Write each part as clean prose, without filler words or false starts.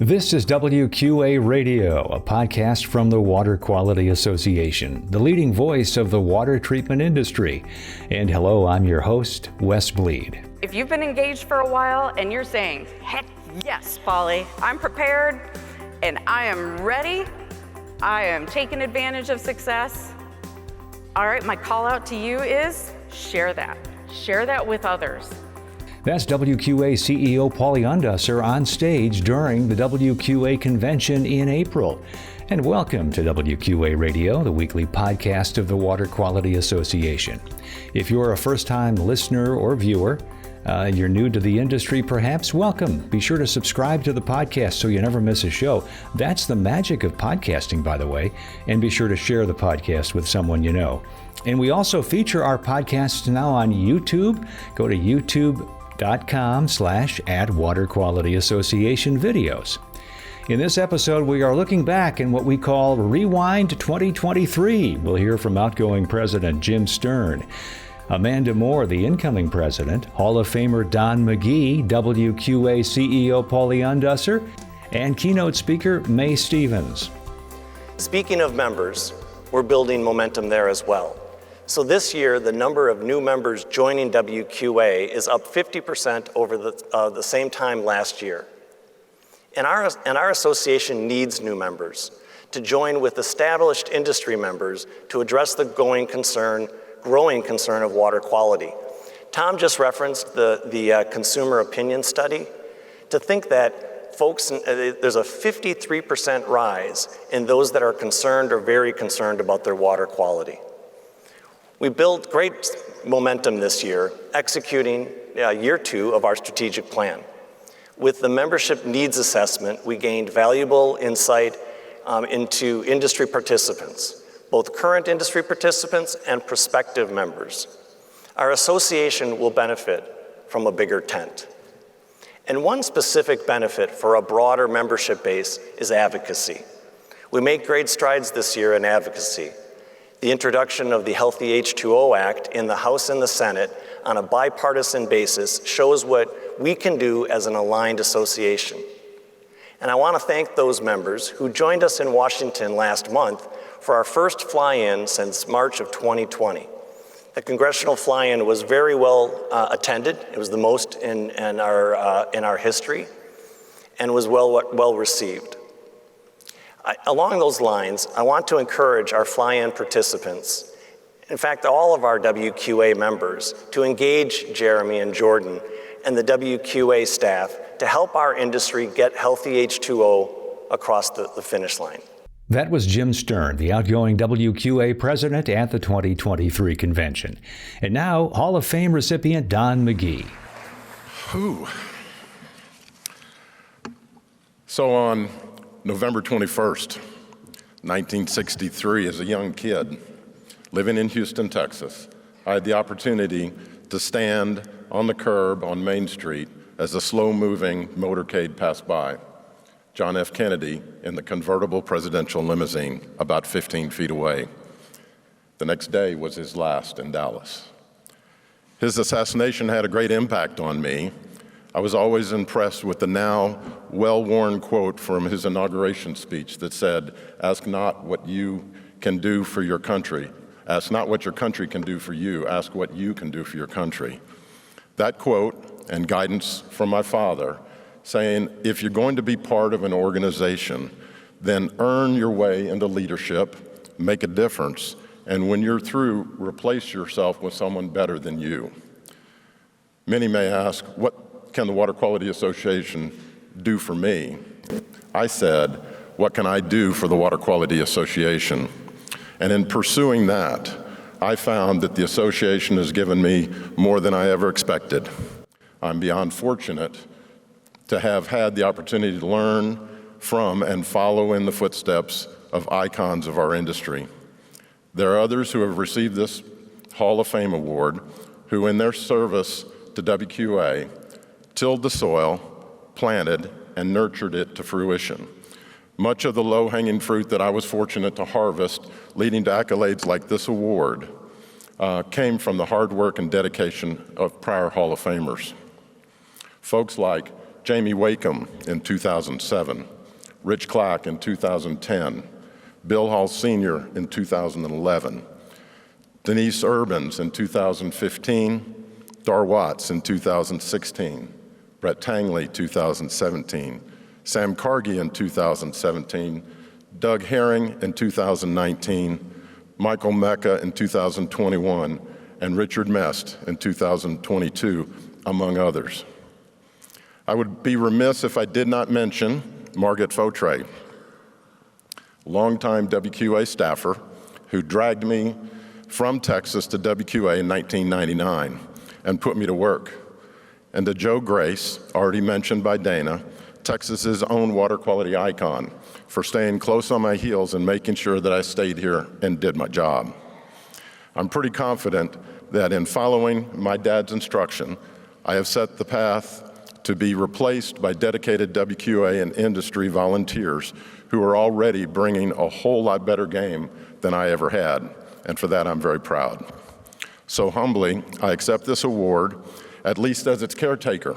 This is WQA Radio, a podcast from the Water Quality Association, the leading voice of the water treatment industry. And hello, I'm your host, Wes Bleed. If you've been engaged for a while and you're saying, heck yes, Pauli, I'm prepared and I am ready, I am taking advantage of success. All right, my call out to you is share that. Share that with others. That's WQA CEO Pauli Undesser on stage during the WQA Convention in April. And welcome to WQA Radio, the weekly podcast of the Water Quality Association. If you're a first-time listener or viewer, you're new to the industry perhaps, welcome. Be sure to subscribe to the podcast so you never miss a show. That's the magic of podcasting, by the way. And be sure to share the podcast with someone you know. And we also feature our podcasts now on YouTube. Go to youtube.com/@WaterQualityAssociationVideos. In this episode, we are looking back in what we call Rewind 2023. We'll hear from outgoing President Jim Stern, Amanda Moore, the incoming president, Hall of Famer Don McGhee, WQA CEO Pauli Undesser, and keynote speaker Mae Stevens. Speaking of members, we're building momentum there as well. So this year, the number of new members joining WQA is up 50% over the same time last year. And our association needs new members to join with established industry members to address the growing concern of water quality. Tom just referenced the consumer opinion study. To think that there's a 53% rise in those that are concerned or very concerned about their water quality. We built great momentum this year, executing year 2 of our strategic plan. With the membership needs assessment, we gained valuable insight into industry participants, both current industry participants and prospective members. Our association will benefit from a bigger tent. And one specific benefit for a broader membership base is advocacy. We made great strides this year in advocacy. The introduction of the Healthy H2O Act in the House and the Senate on a bipartisan basis shows what we can do as an aligned association. And I want to thank those members who joined us in Washington last month for our first fly-in since March of 2020. The congressional fly-in was very well attended. It was the most in our history and was well received. Along those lines, I want to encourage our fly-in participants, in fact, all of our WQA members, to engage Jeremy and Jordan and the WQA staff to help our industry get healthy H2O across the finish line. That was Jim Stern, the outgoing WQA president at the 2023 convention. And now, Hall of Fame recipient Don McGhee. So on November 21st, 1963, as a young kid living in Houston, Texas, I had the opportunity to stand on the curb on Main Street as a slow-moving motorcade passed by. John F. Kennedy in the convertible presidential limousine about 15 feet away. The next day was his last in Dallas. His assassination had a great impact on me. I was always impressed with the now well-worn quote from his inauguration speech that said, "Ask not what you can do for your country. Ask not what your country can do for you. Ask what you can do for your country." That quote and guidance from my father saying, if you're going to be part of an organization, then earn your way into leadership, make a difference, and when you're through, replace yourself with someone better than you. Many may ask, what can the Water Quality Association do for me? I said, what can I do for the Water Quality Association? And in pursuing that, I found that the association has given me more than I ever expected. I'm beyond fortunate to have had the opportunity to learn from and follow in the footsteps of icons of our industry. There are others who have received this Hall of Fame award who, in their service to WQA, tilled the soil, planted, and nurtured it to fruition. Much of the low-hanging fruit that I was fortunate to harvest, leading to accolades like this award, came from the hard work and dedication of prior Hall of Famers. Folks like Jamie Wakeham in 2007, Rich Clack in 2010, Bill Hall Sr. in 2011, Denise Urbans in 2015, Dar Watts in 2016, Brett Tangley 2017, Sam Cargie in 2017, Doug Herring in 2019, Michael Mecca in 2021, and Richard Mest in 2022, among others. I would be remiss if I did not mention Margaret Fautre, longtime WQA staffer who dragged me from Texas to WQA in 1999 and put me to work. And to Joe Grace, already mentioned by Dana, Texas's own water quality icon, for staying close on my heels and making sure that I stayed here and did my job. I'm pretty confident that in following my dad's instruction, I have set the path to be replaced by dedicated WQA and industry volunteers who are already bringing a whole lot better game than I ever had, and for that I'm very proud. So humbly, I accept this award, at least as its caretaker,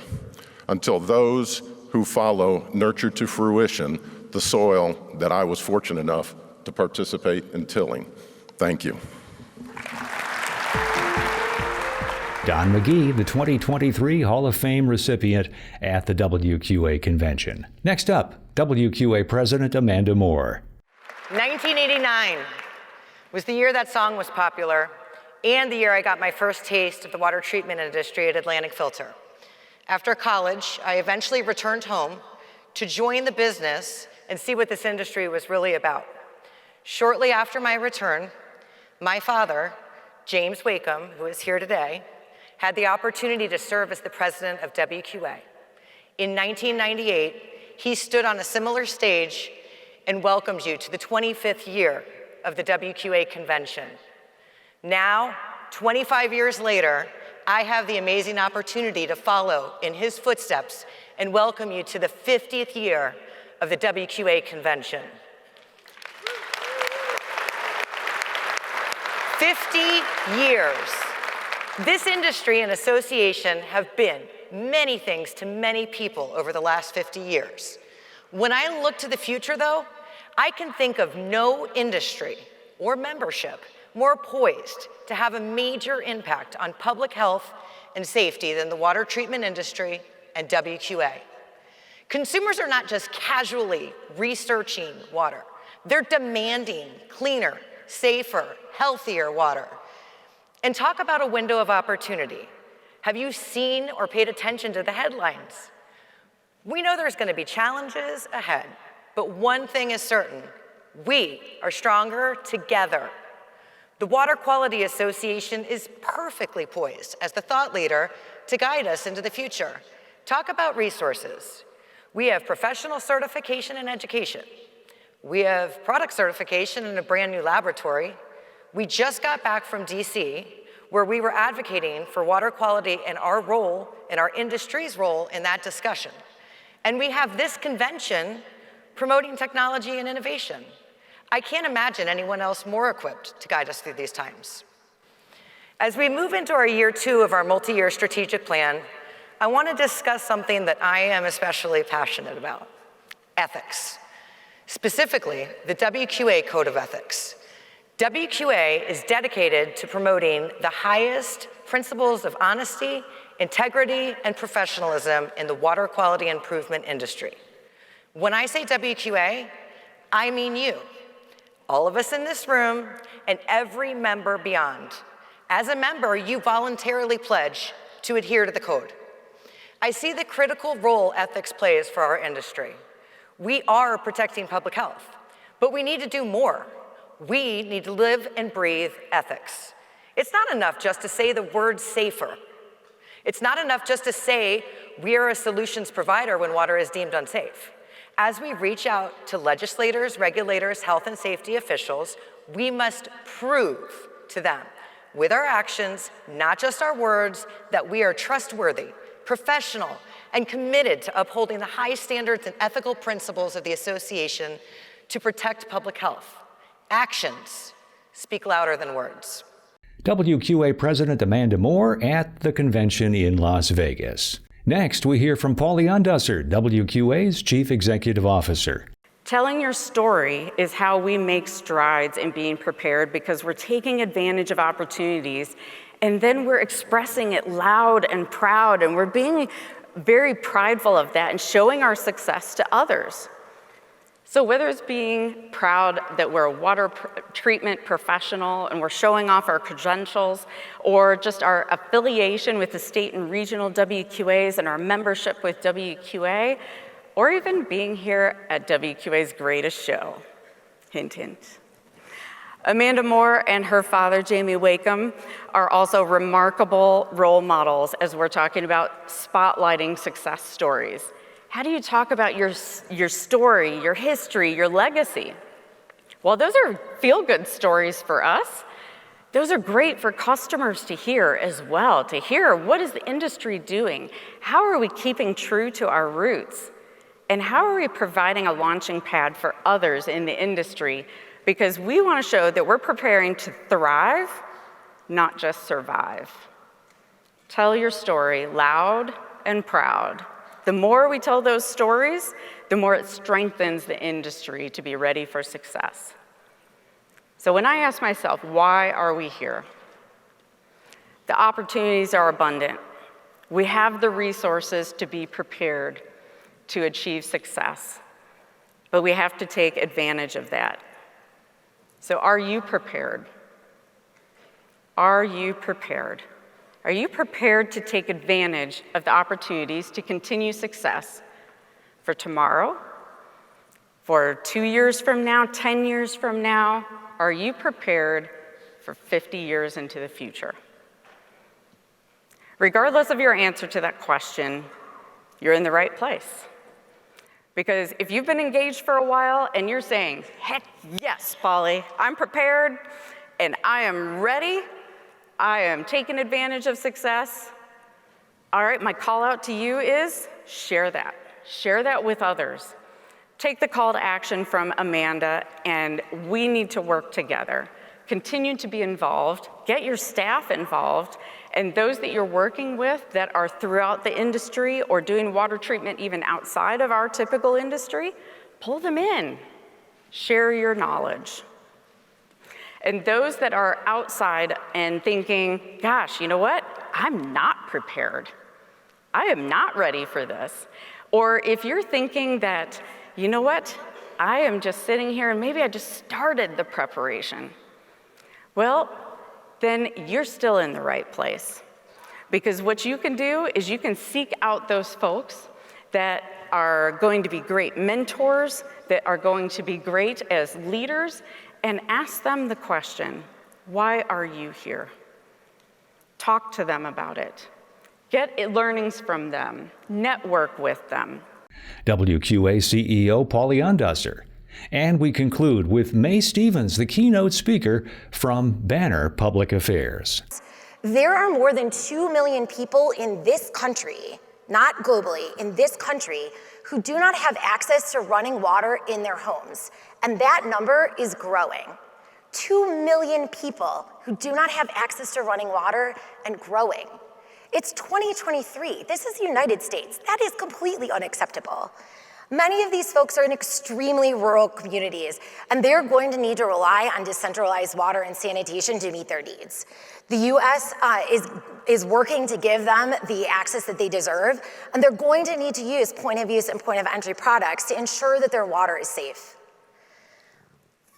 until those who follow nurture to fruition the soil that I was fortunate enough to participate in tilling. Thank you. Don McGhee, the 2023 Hall of Fame recipient at the WQA Convention. Next up, WQA President Amanda Moore. 1989 was the year that song was popular and the year I got my first taste of the water treatment industry at Atlantic Filter. After college, I eventually returned home to join the business and see what this industry was really about. Shortly after my return, my father, James Wakeham, who is here today, had the opportunity to serve as the president of WQA. In 1998, he stood on a similar stage and welcomed you to the 25th year of the WQA Convention. Now, 25 years later, I have the amazing opportunity to follow in his footsteps and welcome you to the 50th year of the WQA Convention. 50 years. This industry and association have been many things to many people over the last 50 years. When I look to the future, though, I can think of no industry or membership more poised to have a major impact on public health and safety than the water treatment industry and WQA. Consumers are not just casually researching water. They're demanding cleaner, safer, healthier water. And talk about a window of opportunity. Have you seen or paid attention to the headlines? We know there's going to be challenges ahead, but one thing is certain: we are stronger together. The Water Quality Association is perfectly poised as the thought leader to guide us into the future. Talk about resources. We have professional certification and education. We have product certification in a brand new laboratory. We just got back from DC, where we were advocating for water quality and our role and our industry's role in that discussion. And we have this convention promoting technology and innovation. I can't imagine anyone else more equipped to guide us through these times. As we move into our year 2 of our multi-year strategic plan, I want to discuss something that I am especially passionate about: ethics. Specifically, the WQA Code of Ethics. WQA is dedicated to promoting the highest principles of honesty, integrity, and professionalism in the water quality improvement industry. When I say WQA, I mean you, all of us in this room, and every member beyond. As a member, you voluntarily pledge to adhere to the code. I see the critical role ethics plays for our industry. We are protecting public health, but we need to do more. We need to live and breathe ethics. It's not enough just to say the word safer. It's not enough just to say we are a solutions provider when water is deemed unsafe. As we reach out to legislators, regulators, health and safety officials, we must prove to them with our actions, not just our words, that we are trustworthy, professional, and committed to upholding the high standards and ethical principles of the association to protect public health. Actions speak louder than words. WQA President Amanda Moore at the convention in Las Vegas. Next, we hear from Pauli Undesser, WQA's Chief Executive Officer. Telling your story is how we make strides in being prepared, because we're taking advantage of opportunities and then we're expressing it loud and proud, and we're being very prideful of that and showing our success to others. So whether it's being proud that we're a water treatment professional and we're showing off our credentials, or just our affiliation with the state and regional WQAs and our membership with WQA, or even being here at WQA's greatest show. Hint, hint. Amanda Moore and her father, Jamie Wakeham, are also remarkable role models as we're talking about spotlighting success stories. How do you talk about your story, your history, your legacy? Well, those are feel-good stories for us. Those are great for customers to hear as well, to hear what is the industry doing? How are we keeping true to our roots? And how are we providing a launching pad for others in the industry? Because we want to show that we're preparing to thrive, not just survive. Tell your story loud and proud. The more we tell those stories, the more it strengthens the industry to be ready for success. So when I ask myself, why are we here? The opportunities are abundant. We have the resources to be prepared to achieve success, but we have to take advantage of that. So are you prepared? Are you prepared? Are you prepared to take advantage of the opportunities to continue success for tomorrow, for 2 years from now, 10 years from now? Are you prepared for 50 years into the future? Regardless of your answer to that question, you're in the right place. Because if you've been engaged for a while and you're saying, heck yes, Pauli, I'm prepared and I am ready, I am taking advantage of success, all right, my call out to you is share that. Share that with others. Take the call to action from Amanda, and we need to work together. Continue to be involved, get your staff involved, and those that you're working with that are throughout the industry or doing water treatment even outside of our typical industry, pull them in, share your knowledge. And those that are outside and thinking, gosh, you know what? I'm not prepared. I am not ready for this. Or if you're thinking that, you know what? I am just sitting here and maybe I just started the preparation. Well, then you're still in the right place. Because what you can do is you can seek out those folks that are going to be great mentors, that are going to be great as leaders, and ask them the question, why are you here? Talk to them about it. Get learnings from them. Network with them. WQA CEO Pauli Undesser. And we conclude with Mae Stevens, the keynote speaker from Banner Public Affairs. There are more than 2 million people in this country, not globally, in this country, who do not have access to running water in their homes. And that number is growing. 2 million people who do not have access to running water and growing. It's 2023. This is the United States. That is completely unacceptable. Many of these folks are in extremely rural communities, and they're going to need to rely on decentralized water and sanitation to meet their needs. The U.S. is working to give them the access that they deserve, and they're going to need to use point of use and point of entry products to ensure that their water is safe.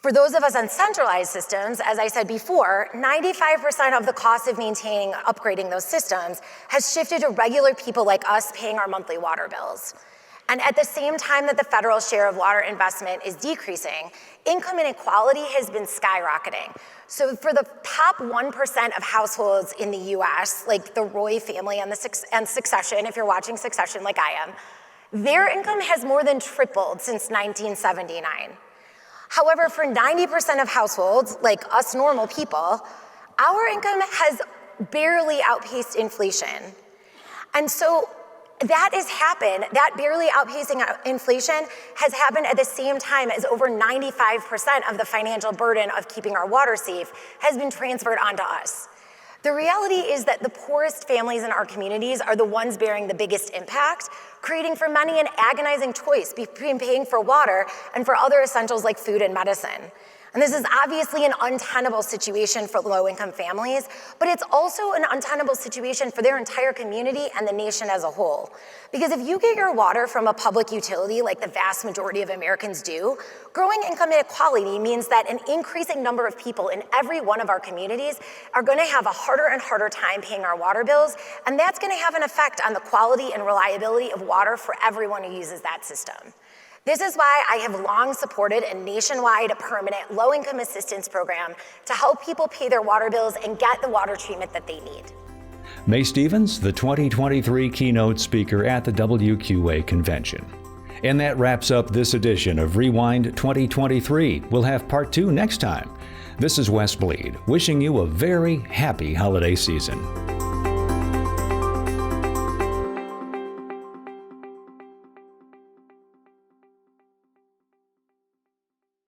For those of us on centralized systems, as I said before, 95% of the cost of maintaining, upgrading those systems has shifted to regular people like us paying our monthly water bills. And at the same time that the federal share of water investment is decreasing, income inequality has been skyrocketing. So for the top 1% of households in the US, like the Roy family and Succession, if you're watching Succession like I am, their income has more than tripled since 1979. However, for 90% of households, like us normal people, our income has barely outpaced inflation. And so that has happened, that barely outpacing inflation has happened at the same time as over 95% of the financial burden of keeping our water safe has been transferred onto us. The reality is that the poorest families in our communities are the ones bearing the biggest impact, creating for many an agonizing choice between paying for water and for other essentials like food and medicine. And this is obviously an untenable situation for low-income families, but it's also an untenable situation for their entire community and the nation as a whole. Because if you get your water from a public utility like the vast majority of Americans do, growing income inequality means that an increasing number of people in every one of our communities are going to have a harder and harder time paying our water bills, and that's going to have an effect on the quality and reliability of water for everyone who uses that system. This is why I have long supported a nationwide permanent low-income assistance program to help people pay their water bills and get the water treatment that they need. Mae Stevens, the 2023 keynote speaker at the WQA Convention. And that wraps up this edition of Rewind 2023. We'll have part 2 next time. This is Wes Bleed, wishing you a very happy holiday season.